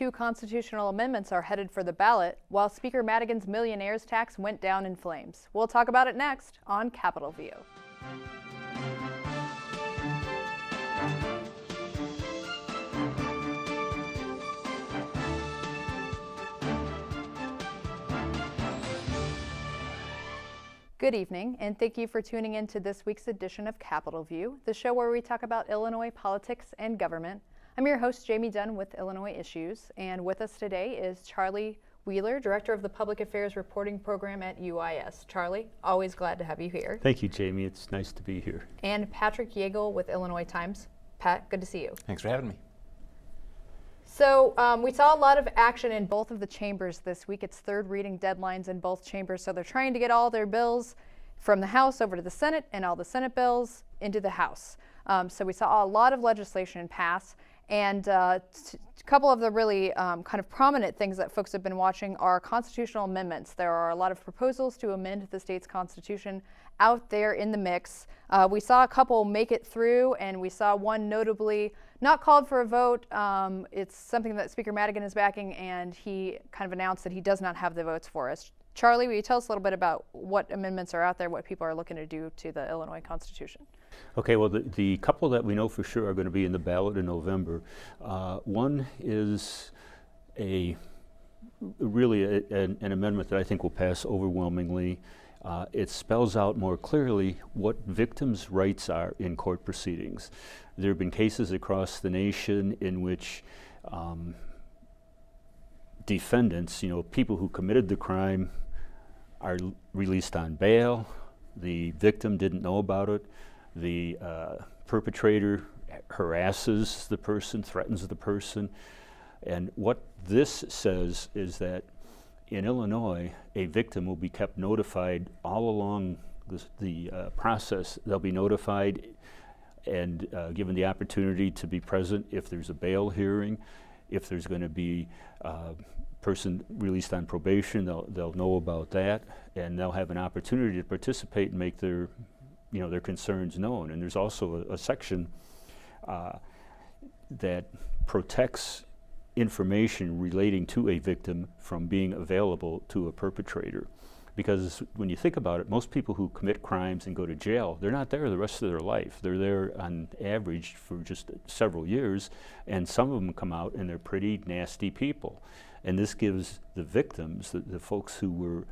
2 constitutional amendments are headed for the ballot, while Speaker Madigan's millionaire's tax went down in flames. We'll talk about it next on Capitol View. Good evening, and thank you for tuning in to this week's edition of Capitol View, the show where we talk about Illinois politics and government. I'm your host, Jamey Dunn with Illinois Issues, and with us today is Charlie Wheeler, Director of the Public Affairs Reporting Program at UIS. Charlie, always glad to have you here. Thank you, Jamey. It's nice to be here. And Patrick Yeagle with Illinois Times. Pat, good to see you. Thanks for having me. So we saw a lot of action in both of the chambers this week. It's third reading deadlines in both chambers, so they're trying to get all their bills from the House over to the Senate and all the Senate bills into the House. So we saw a lot of legislation pass, and a couple of the really kind of prominent things that folks have been watching are constitutional amendments. There are a lot of proposals to amend the state's constitution out there in the mix. We saw a couple make it through, and we saw one notably not called for a vote. It's something that Speaker Madigan is backing, and he kind of announced that he does not have the votes for us. Charlie, will you tell us a little bit about what amendments are out there, what people are looking to do to the Illinois Constitution? Okay, well, the couple that we know for sure are going to be in the ballot in November. One is really an amendment that I think will pass overwhelmingly. It spells out more clearly what victims' rights are in court proceedings. There have been cases across the nation in which defendants, people who committed the crime, are released on bail. The victim didn't know about it. The perpetrator harasses the person, threatens the person. And what this says is that in Illinois, a victim will be kept notified all along the process. They'll be notified and given the opportunity to be present if there's a bail hearing, if there's going to be a person released on probation, they'll know about that, and they'll have an opportunity to participate and make their concerns known. And there's also a section that protects information relating to a victim from being available to a perpetrator. Because when you think about it, most people who commit crimes and go to jail, they're not there the rest of their life. They're there on average for just several years, and some of them come out and they're pretty nasty people. And this gives the victims, the folks who were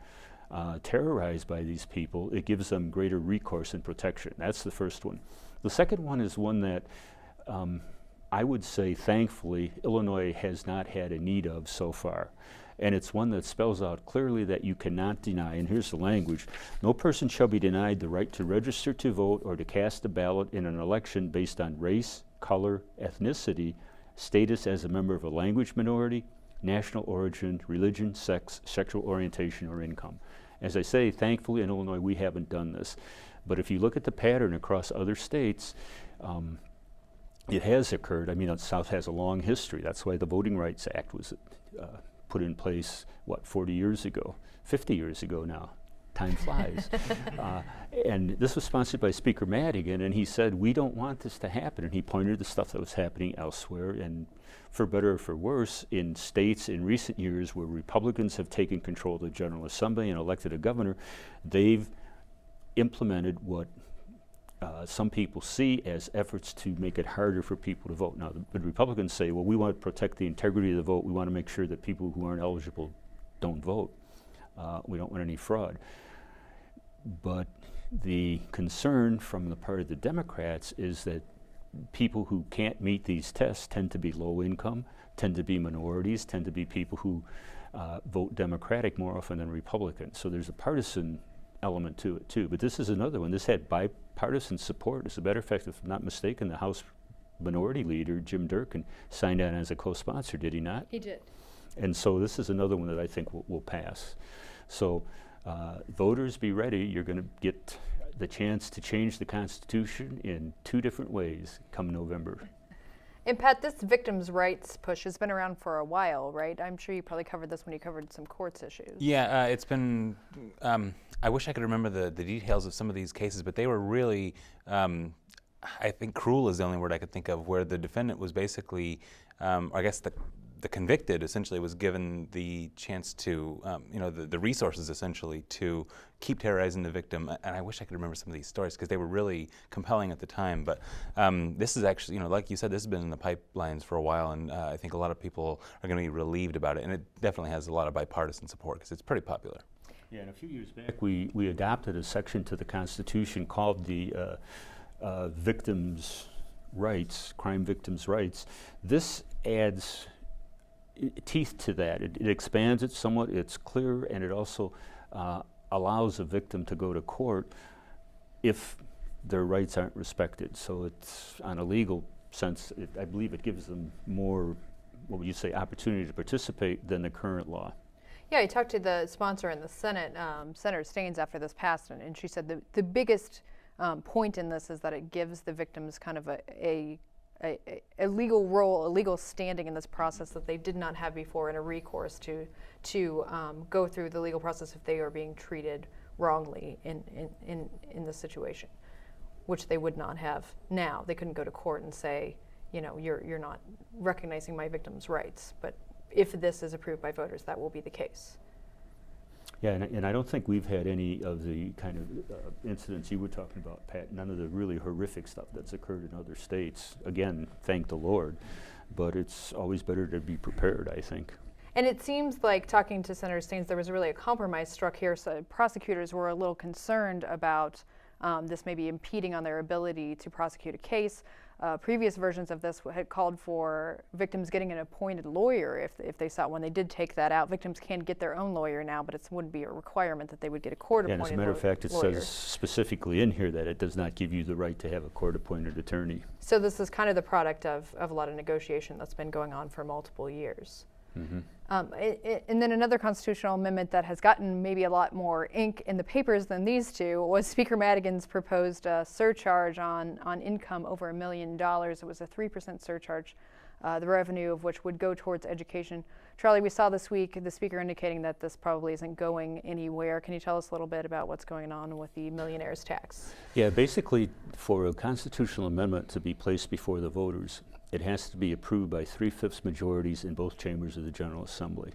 terrorized by these people, it gives them greater recourse and protection. That's the first one. The second one is one that I would say, thankfully, Illinois has not had a need of so far. And it's one that spells out clearly that you cannot deny, and here's the language: no person shall be denied the right to register to vote or to cast a ballot in an election based on race, color, ethnicity, status as a member of a language minority, national origin, religion, sex, sexual orientation, or income. As I say, thankfully in Illinois we haven't done this. But if you look at the pattern across other states, it has occurred. I mean, the South has a long history. That's why the Voting Rights Act was put in place, 40 years ago, 50 years ago now. Time flies. And this was sponsored by Speaker Madigan, and he said, we don't want this to happen. And he pointed to stuff that was happening elsewhere, and for better or for worse, in states in recent years where Republicans have taken control of the General Assembly and elected a governor, they've implemented what some people see as efforts to make it harder for people to vote. Now, the Republicans say, well, we want to protect the integrity of the vote. We want to make sure that people who aren't eligible don't vote. We don't want any fraud. But the concern from the part of the Democrats is that people who can't meet these tests tend to be low income, tend to be minorities, tend to be people who vote Democratic more often than Republican. So there's a partisan element to it too. But this is another one. This had bipartisan support. As a matter of fact, if I'm not mistaken, the House Minority Leader, Jim Durkin, signed on as a co-sponsor, did he not? He did. And so this is another one that I think will pass. So voters, be ready. You're going to get the chance to change the Constitution in 2 different ways come November. And Pat, this victims' rights push has been around for a while, right? I'm sure you probably covered this when you covered some courts issues. Yeah, it's been, I wish I could remember the details of some of these cases, but they were really, I think cruel is the only word I could think of, where the defendant was basically, I guess the convicted essentially was given the chance to, the resources essentially to keep terrorizing the victim. And I wish I could remember some of these stories because they were really compelling at the time. But this is actually, like you said, this has been in the pipelines for a while, and I think a lot of people are going to be relieved about it. And it definitely has a lot of bipartisan support because it's pretty popular. Yeah, and a few years back we adopted a section to the Constitution called the victims' rights, crime victims' rights. This adds teeth to that. It expands it somewhat, it's clearer, and it also allows a victim to go to court if their rights aren't respected. So it's, on a legal sense, I believe it gives them more, what would you say, opportunity to participate than the current law. Yeah, I talked to the sponsor in the Senate, Senator Staines, after this passed, and she said the biggest point in this is that it gives the victims kind of a legal role, a legal standing in this process that they did not have before, and a recourse to go through the legal process if they are being treated wrongly in this situation, which they would not have now. They couldn't go to court and say, you're not recognizing my victim's rights, but if this is approved by voters, that will be the case. Yeah, and I don't think we've had any of the kind of incidents you were talking about, Pat, none of the really horrific stuff that's occurred in other states. Again, thank the Lord, but it's always better to be prepared, I think. And it seems like, talking to Senator Staines, there was really a compromise struck here, so prosecutors were a little concerned about this maybe impeding on their ability to prosecute a case. Previous versions of this had called for victims getting an appointed lawyer if they sought one. They did take that out. Victims can get their own lawyer now, but it wouldn't be a requirement that they would get a court-appointed lawyer. And as a matter of fact, it says specifically in here that it does not give you the right to have a court-appointed attorney. So this is kind of the product of a lot of negotiation that's been going on for multiple years. Mm-hmm. And then another constitutional amendment that has gotten maybe a lot more ink in the papers than these two was Speaker Madigan's proposed surcharge on income over $1 million. It was a 3% surcharge, the revenue of which would go towards education. Charlie, we saw this week the Speaker indicating that this probably isn't going anywhere. Can you tell us a little bit about what's going on with the millionaire's tax? Yeah, basically, for a constitutional amendment to be placed before the voters, it has to be approved by 3/5 majorities in both chambers of the General Assembly.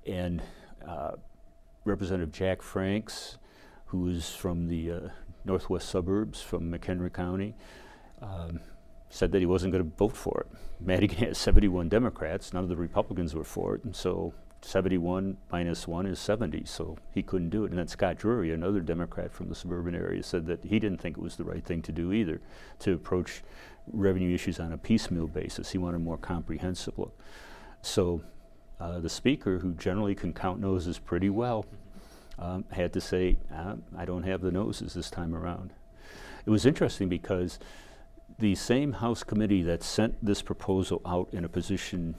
And Representative Jack Franks, who is from the northwest suburbs from McHenry County, said that he wasn't going to vote for it. Madigan has 71 Democrats, none of the Republicans were for it, and so 71 minus 1 is 70, so he couldn't do it. And then Scott Drury, another Democrat from the suburban area, said that he didn't think it was the right thing to do either, to approach revenue issues on a piecemeal basis. He wanted a more comprehensive look. So the Speaker, who generally can count noses pretty well, had to say, I don't have the noses this time around. It was interesting because the same House committee that sent this proposal out in a position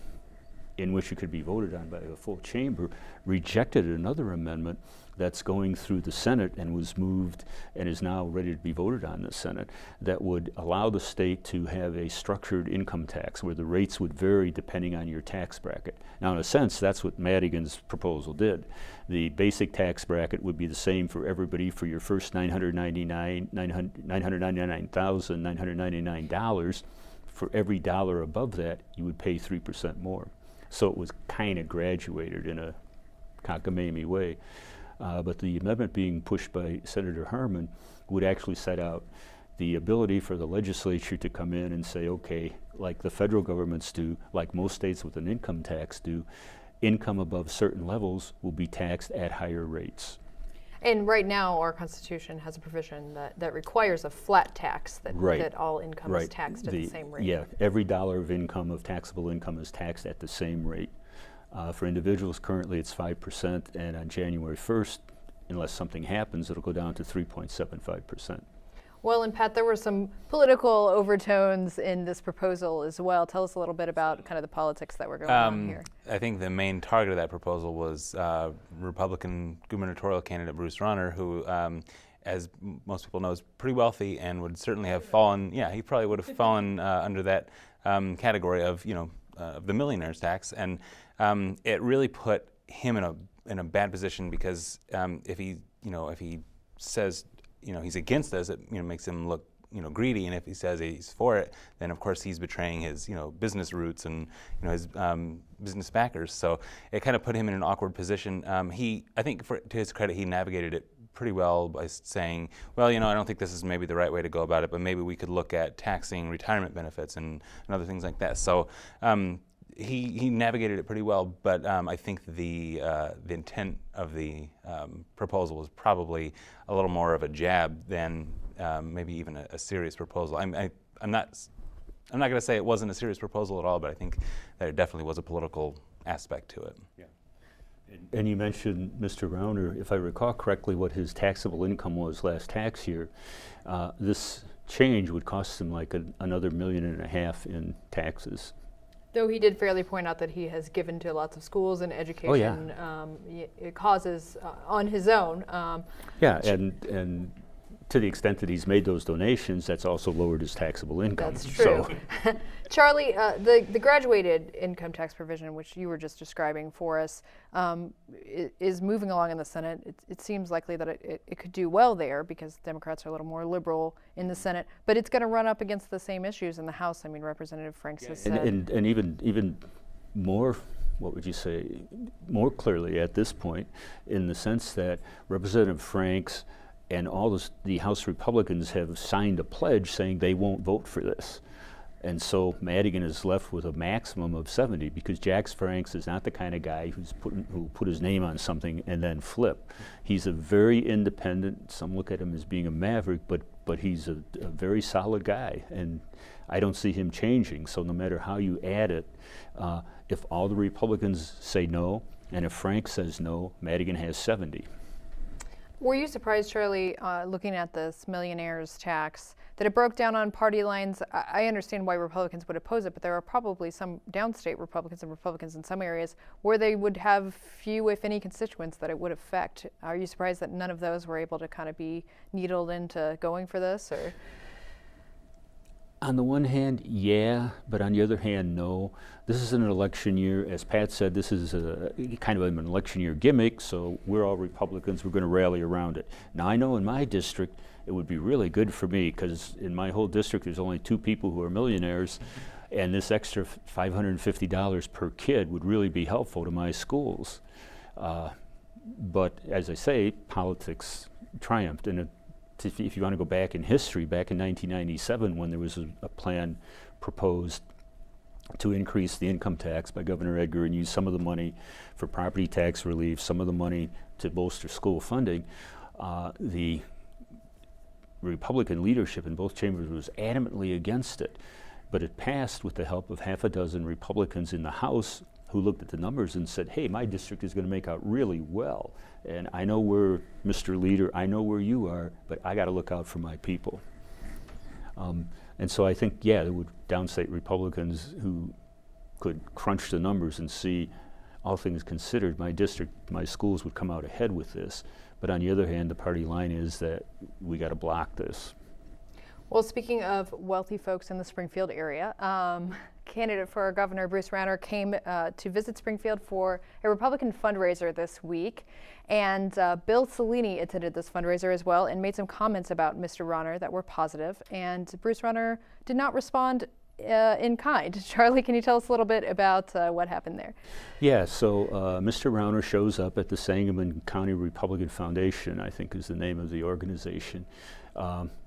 in which it could be voted on by a full chamber rejected another amendment that's going through the Senate and was moved and is now ready to be voted on in the Senate that would allow the state to have a structured income tax where the rates would vary depending on your tax bracket. Now, in a sense, that's what Madigan's proposal did. The basic tax bracket would be the same for everybody for your first $999,999. For every dollar above that, you would pay 3% more. So it was kind of graduated in a cockamamie way. But the amendment being pushed by Senator Harmon would actually set out the ability for the legislature to come in and say, okay, like the federal governments do, like most states with an income tax do, income above certain levels will be taxed at higher rates. And right now, our Constitution has a provision that requires a flat tax, that all income is taxed at the same rate. Yeah, every dollar of income, of taxable income, is taxed at the same rate. For individuals, currently it's 5%, and on January 1st, unless something happens, it'll go down to 3.75%. Well, and Pat, there were some political overtones in this proposal as well. Tell us a little bit about kind of the politics that were going on here. I think the main target of that proposal was Republican gubernatorial candidate Bruce Rauner, who, as most people know, is pretty wealthy and would certainly have fallen. Yeah, he probably would have fallen under that category of the millionaire's tax, and it really put him in a bad position because if he says he's against this, it makes him look greedy, and if he says he's for it, then of course he's betraying his business roots and his business backers. So it kind of put him in an awkward position. I think to his credit, he navigated it pretty well by saying, well, I don't think this is maybe the right way to go about it, but maybe we could look at taxing retirement benefits and other things like that. So he navigated it pretty well, but I think the intent of the proposal was probably a little more of a jab than maybe even a serious proposal. I'm not going to say it wasn't a serious proposal at all, but I think that it definitely was a political aspect to it. Yeah. And you mentioned Mr. Rauner. If I recall correctly, what his taxable income was last tax year, this change would cost him like another $1.5 million in taxes. Though he did fairly point out that he has given to lots of schools and education causes on his own. And to the extent that he's made those donations, that's also lowered his taxable income. That's true. So. Charlie, the graduated income tax provision, which you were just describing for us, is moving along in the Senate. It seems likely that it could do well there because Democrats are a little more liberal in the Senate, but it's going to run up against the same issues in the House. I mean, Representative Franks has said. And even more, what would you say, more clearly at this point, in the sense that Representative Franks and all the House Republicans have signed a pledge saying they won't vote for this. And so Madigan is left with a maximum of 70 because Jax Franks is not the kind of guy who put his name on something and then flip. He's a very independent, some look at him as being a maverick, but he's a very solid guy, and I don't see him changing. So no matter how you add it, if all the Republicans say no, and if Franks says no, Madigan has 70. Were you surprised, Charlie, looking at this millionaire's tax, that it broke down on party lines? I understand why Republicans would oppose it, but there are probably some downstate Republicans and Republicans in some areas where they would have few, if any, constituents that it would affect. Are you surprised that none of those were able to kind of be needled into going for this? Or? On the one hand, yeah, but on the other hand, no. This is an election year. As Pat said, this is a kind of an election year gimmick, so we're all Republicans. We're going to rally around it. Now, I know in my district, it would be really good for me because in my whole district, there's only 2 people who are millionaires, and this extra $550 per kid would really be helpful to my schools. But as I say, politics triumphed, and if you want to go back in history, back in 1997 when there was a plan proposed to increase the income tax by Governor Edgar and use some of the money for property tax relief, some of the money to bolster school funding, the Republican leadership in both chambers was adamantly against it. But it passed with the help of half a dozen Republicans in the House who looked at the numbers and said, hey, my district is going to make out really well. And I know where, Mr. Leader, I know where you are, but I got to look out for my people. And so I think, yeah, there would downstate Republicans who could crunch the numbers and see, all things considered, my district, my schools would come out ahead with this. But on the other hand, the party line is that we got to block this. Well, speaking of wealthy folks in the Springfield area, candidate for governor Bruce Rauner came to visit Springfield for a Republican fundraiser this week. And Bill Cellini attended this fundraiser as well and made some comments about Mr. Rauner that were positive. And Bruce Rauner did not respond in kind. Charlie, can you tell us a little bit about what happened there? Yeah, so Mr. Rauner shows up at the Sangamon County Republican Foundation, I think is the name of the organization.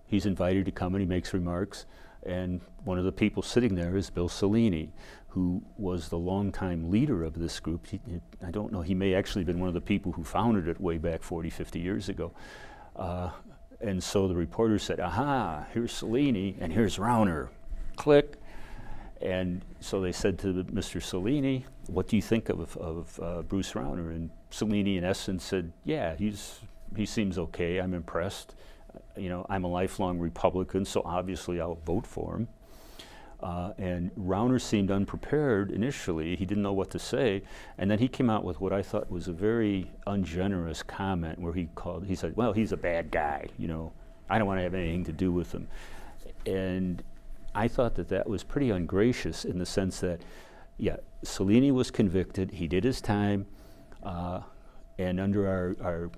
He's invited to come and he makes remarks. And one of the people sitting there is Bill Cellini, who was the longtime leader of this group. I don't know, he may actually have been one of the people who founded it way back 40, 50 years ago. And so the reporter said, aha, here's Cellini and here's Rauner. Click. And so they said to Mr. Cellini, what do you think of Bruce Rauner? And Cellini, in essence, said, yeah, he seems okay. I'm impressed. You know, I'm a lifelong Republican, so obviously I'll vote for him. And Rauner seemed unprepared initially. He didn't know what to say. And then he came out with what I thought was a very ungenerous comment where he said, well, he's a bad guy. You know, I don't want to have anything to do with him. And I thought that was pretty ungracious in the sense that, yeah, Cellini was convicted. He did his time. And under our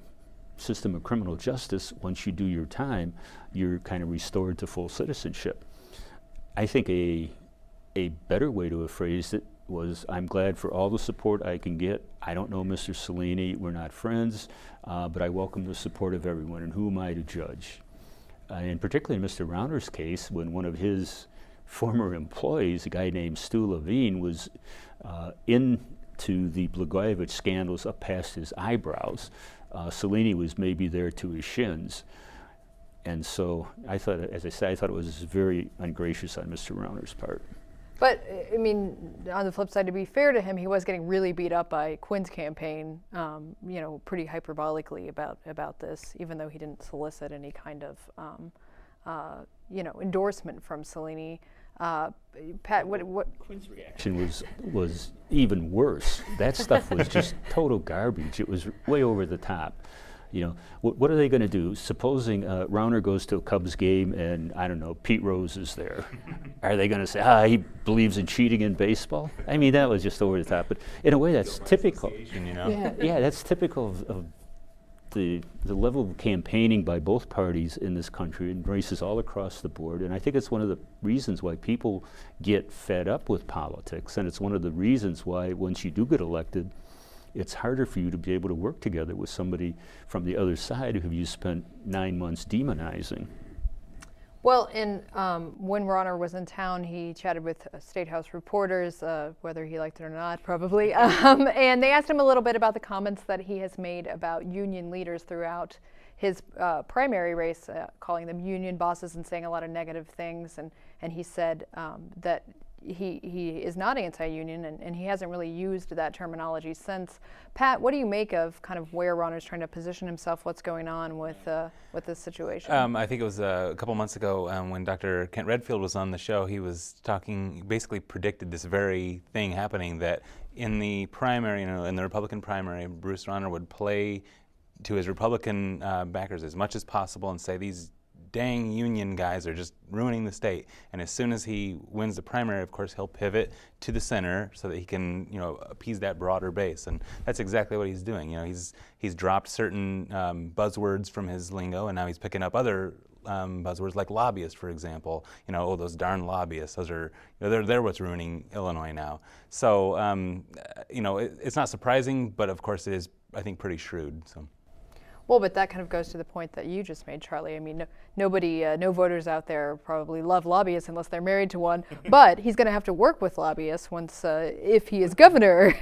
system of criminal justice, once you do your time, you're kind of restored to full citizenship. I think a better way to have phrased it was, I'm glad for all the support I can get. I don't know Mr. Cellini, we're not friends, but I welcome the support of everyone, and who am I to judge? And particularly in Mr. Rauner's case, when one of his former employees, a guy named Stu Levine, was into the Blagojevich scandals up past his eyebrows, Cellini was maybe there to his shins. And so I thought, as I said, I thought it was very ungracious on Mr. Rauner's part. But, I mean, on the flip side, to be fair to him, he was getting really beat up by Quinn's campaign, pretty hyperbolically about this, even though he didn't solicit any kind of, endorsement from Cellini. Pat, what? Quinn's reaction was even worse. That stuff was just total garbage. It was way over the top. What are they going to do? Supposing Rauner goes to a Cubs game and, I don't know, Pete Rose is there. Are they going to say, he believes in cheating in baseball? I mean, that was just over the top. But in a way, that's typical. Yeah, that's typical of the level of campaigning by both parties in this country, in races all across the board. And I think it's one of the reasons why people get fed up with politics. And it's one of the reasons why, once you do get elected, it's harder for you to be able to work together with somebody from the other side who you spent 9 months demonizing. Well, and when Rauner was in town, he chatted with State House reporters, whether he liked it or not, probably. And they asked him a little bit about the comments that he has made about union leaders throughout his primary race, calling them union bosses and saying a lot of negative things. And he said that he is not anti-union, and he hasn't really used that terminology since. Pat, what do you make of kind of where Rauner's trying to position himself? What's going on with this situation? I think it was a couple months ago when Dr. Kent Redfield was on the show. He was talking, basically predicted this very thing happening, that in the primary, in the Republican primary, Bruce Rauner would play to his Republican backers as much as possible and say, these dang union guys are just ruining the state. And as soon as he wins the primary, of course, he'll pivot to the center so that he can, appease that broader base. And that's exactly what he's doing. He's dropped certain buzzwords from his lingo, and now he's picking up other buzzwords like lobbyist, for example. Those darn lobbyists. Those are, they're what's ruining Illinois now. So, it's not surprising, but of course it is, I think, pretty shrewd. So. Well, but that kind of goes to the point that you just made, Charlie. I mean, no voters out there probably love lobbyists unless they're married to one. But he's going to have to work with lobbyists once, if he is governor.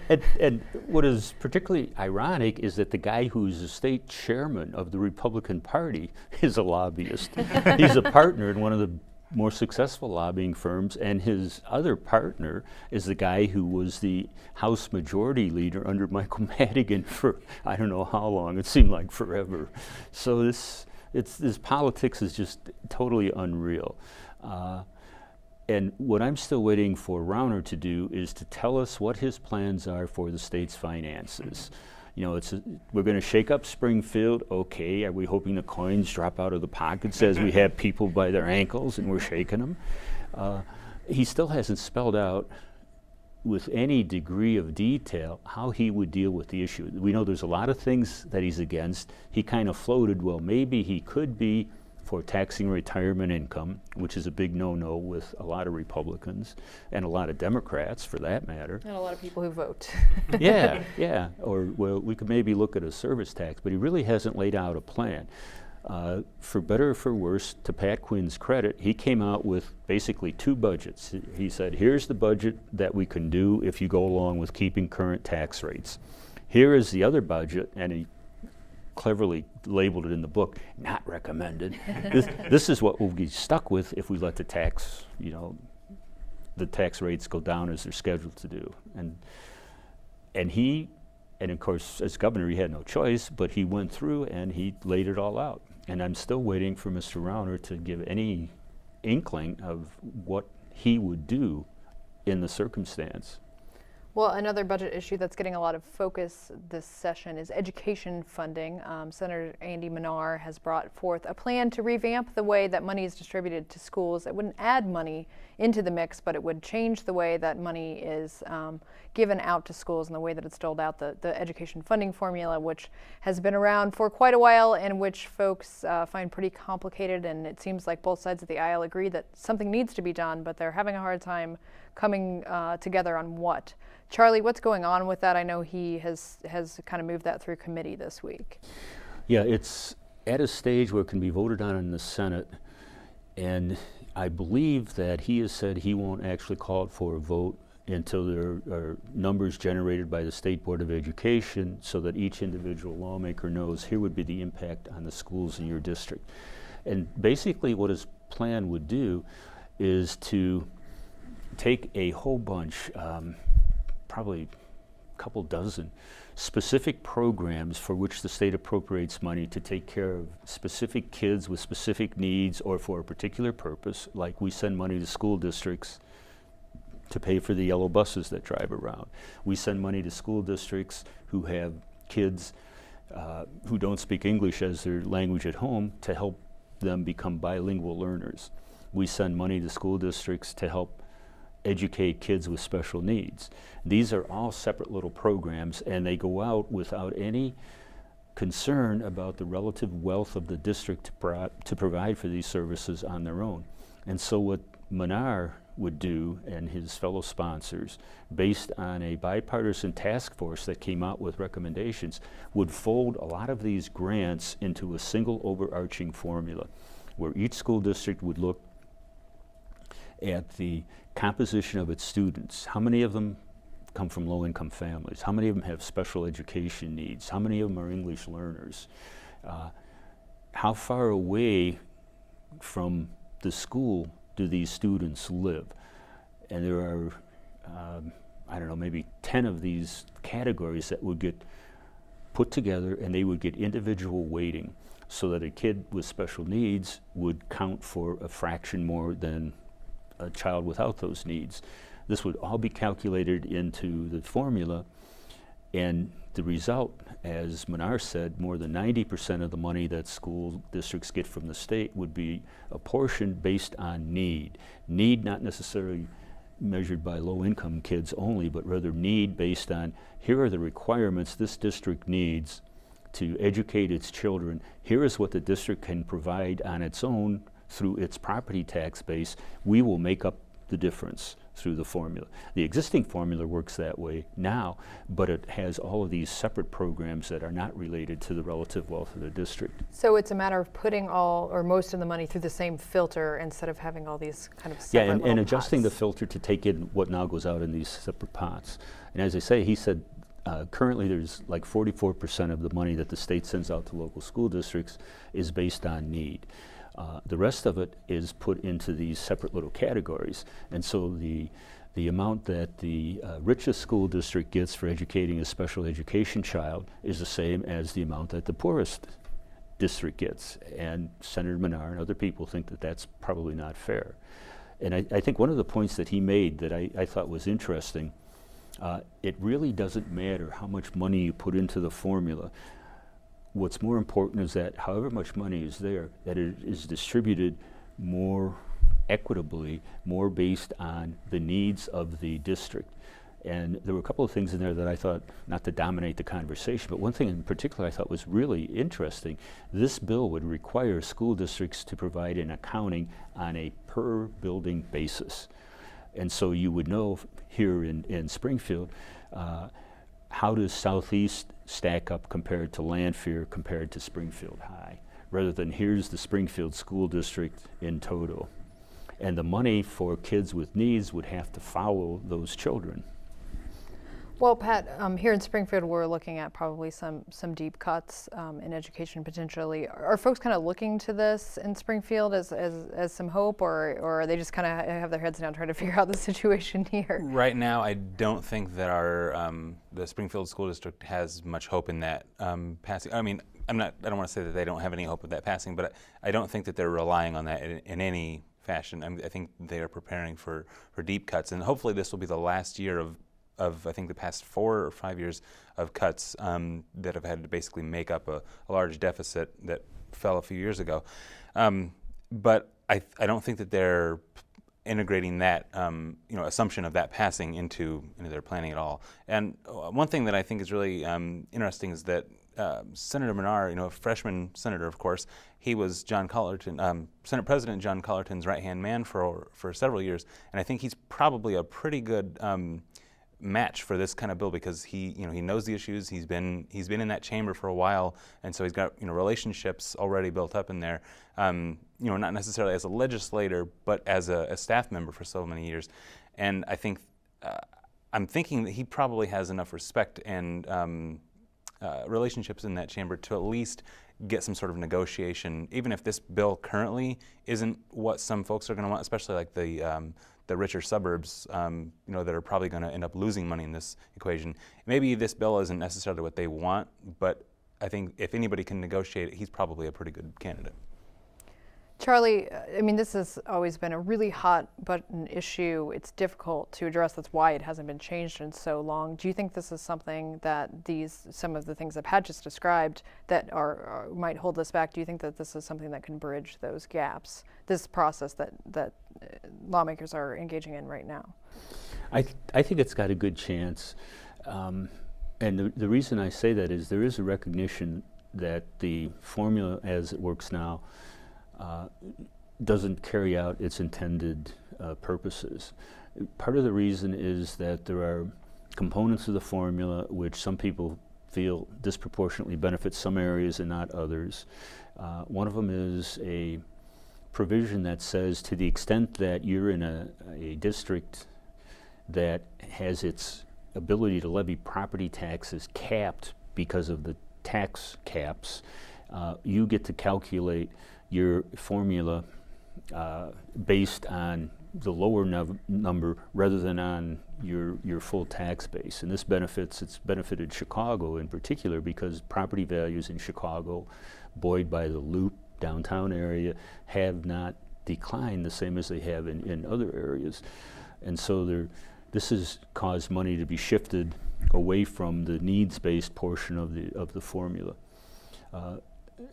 and what is particularly ironic is that the guy who's the state chairman of the Republican Party is a lobbyist. He's a partner in one of the more successful lobbying firms, and his other partner is the guy who was the House Majority Leader under Michael Madigan for I don't know how long. It seemed like forever. So this politics is just totally unreal. And what I'm still waiting for Rauner to do is to tell us what his plans are for the state's finances. We're going to shake up Springfield. Okay, are we hoping the coins drop out of the pockets as we have people by their ankles and we're shaking them? He still hasn't spelled out with any degree of detail how he would deal with the issue. We know there's a lot of things that he's against. He kind of floated, well, maybe he could be for taxing retirement income, which is a big no-no with a lot of Republicans and a lot of Democrats, for that matter. And a lot of people who vote. Yeah. Or, well, we could maybe look at a service tax, but he really hasn't laid out a plan. For better or for worse, to Pat Quinn's credit, he came out with basically two budgets. He said, here's the budget that we can do if you go along with keeping current tax rates. Here is the other budget, and he cleverly labeled it in the book, not recommended. This is what we'll be stuck with if we let the tax rates go down as they're scheduled to do. And of course, as governor, he had no choice, but he went through and he laid it all out. And I'm still waiting for Mr. Rauner to give any inkling of what he would do in the circumstance. Well, another budget issue that's getting a lot of focus this session is education funding. Senator Andy Manar has brought forth a plan to revamp the way that money is distributed to schools. It wouldn't add money into the mix, but it would change the way that money is given out to schools and the way that it's doled out. The education funding formula, which has been around for quite a while and which folks find pretty complicated, and it seems like both sides of the aisle agree that something needs to be done, but they're having a hard time coming together on what. Charlie, what's going on with that? I know he has kind of moved that through committee this week. Yeah, it's at a stage where it can be voted on in the Senate, and I believe that he has said he won't actually call it for a vote until there are numbers generated by the State Board of Education so that each individual lawmaker knows here would be the impact on the schools in your district. And basically what his plan would do is to take a whole bunch, probably a couple dozen specific programs for which the state appropriates money to take care of specific kids with specific needs or for a particular purpose, like we send money to school districts to pay for the yellow buses that drive around. We send money to school districts who have kids who don't speak English as their language at home to help them become bilingual learners. We send money to school districts to help educate kids with special needs. These are all separate little programs, and they go out without any concern about the relative wealth of the district to provide for these services on their own. And so what Manar would do and his fellow sponsors, based on a bipartisan task force that came out with recommendations, would fold a lot of these grants into a single overarching formula where each school district would look at the composition of its students. How many of them come from low-income families? How many of them have special education needs? How many of them are English learners? How far away from the school do these students live? And there are, I don't know, maybe 10 of these categories that would get put together, and they would get individual weighting so that a kid with special needs would count for a fraction more than a child without those needs. This would all be calculated into the formula, and the result, as Manar said, more than 90% of the money that school districts get from the state would be apportioned based on need. Need not necessarily measured by low-income kids only, but rather need based on here are the requirements this district needs to educate its children. Here is what the district can provide on its own through its property tax base. We will make up the difference through the formula. The existing formula works that way now, but it has all of these separate programs that are not related to the relative wealth of the district. So it's a matter of putting all or most of the money through the same filter instead of having all these kind of separate and little adjusting the pots. filter to take in what now goes out in these separate pots. And as I say, he said currently there's like 44% of the money that the state sends out to local school districts is based on need. The rest of it is put into these separate little categories. And so the amount that the richest school district gets for educating a special education child is the same as the amount that the poorest district gets. And Senator Manar and other people think that that's probably not fair. And I think one of the points that he made that I thought was interesting, it really doesn't matter how much money you put into the formula. What's more important is that however much money is there, that it is distributed more equitably, more based on the needs of the district. And there were a couple of things in there that I thought, not to dominate the conversation, but one thing in particular I thought was really interesting. This bill would require school districts to provide an accounting on a per building basis. And so you would know here in Springfield, how does Southeast stack up compared to Lanphier, compared to Springfield High, rather than here's the Springfield School District in total. And the money for kids with needs would have to follow those children. Well, Pat, here in Springfield, we're looking at probably some deep cuts in education potentially. Are folks kind of looking to this in Springfield as some hope, or are they just kind of have their heads down trying to figure out the situation here? Right now, I don't think that our the Springfield School District has much hope in that passing. I mean, I don't want to say that they don't have any hope of that passing, but I don't think that they're relying on that in any fashion. I think they are preparing for deep cuts, and hopefully this will be the last year of of I think the past 4 or 5 years of cuts that have had to basically make up a large deficit that fell a few years ago. But I don't think that they're integrating that assumption of that passing into their planning at all. And one thing that I think is really interesting is that Senator Manar, a freshman senator, of course, he was John Collerton, Senate President John Collerton's right-hand man for several years, and I think he's probably a pretty good match for this kind of bill because he knows the issues. He's been in that chamber for a while, and so he's got relationships already built up in there. Not necessarily as a legislator, but as a staff member for so many years, and I think I'm thinking that he probably has enough respect and relationships in that chamber to at least get some sort of negotiation, even if this bill currently isn't what some folks are going to want, especially like the richer suburbs, that are probably going to end up losing money in this equation. Maybe this bill isn't necessarily what they want, but I think if anybody can negotiate it, he's probably a pretty good candidate. Charlie, this has always been a really hot button issue. It's difficult to address. That's why it hasn't been changed in so long. Do you think this is something that some of the things that Pat just described that might hold us back? Do you think that this is something that can bridge those gaps, this process that lawmakers are engaging in right now? I think it's got a good chance. And the reason I say that is there is a recognition that the formula as it works now doesn't carry out its intended purposes. Part of the reason is that there are components of the formula which some people feel disproportionately benefit some areas and not others. One of them is a provision that says to the extent that you're in a district that has its ability to levy property taxes capped because of the tax caps, you get to calculate your formula based on the lower number rather than on your full tax base. And it's benefited Chicago in particular because property values in Chicago, buoyed by the Loop downtown area, have not declined the same as they have in other areas. And so this has caused money to be shifted away from the needs-based portion of the formula.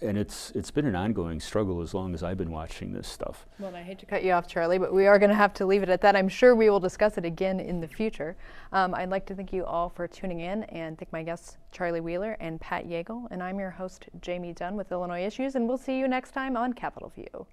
And it's been an ongoing struggle as long as I've been watching this stuff. Well, and I hate to cut you off, Charlie, but we are going to have to leave it at that. I'm sure we will discuss it again in the future. I'd like to thank you all for tuning in and thank my guests, Charlie Wheeler and Pat Yeagle. And I'm your host, Jamey Dunn with Illinois Issues, and we'll see you next time on Capitol View.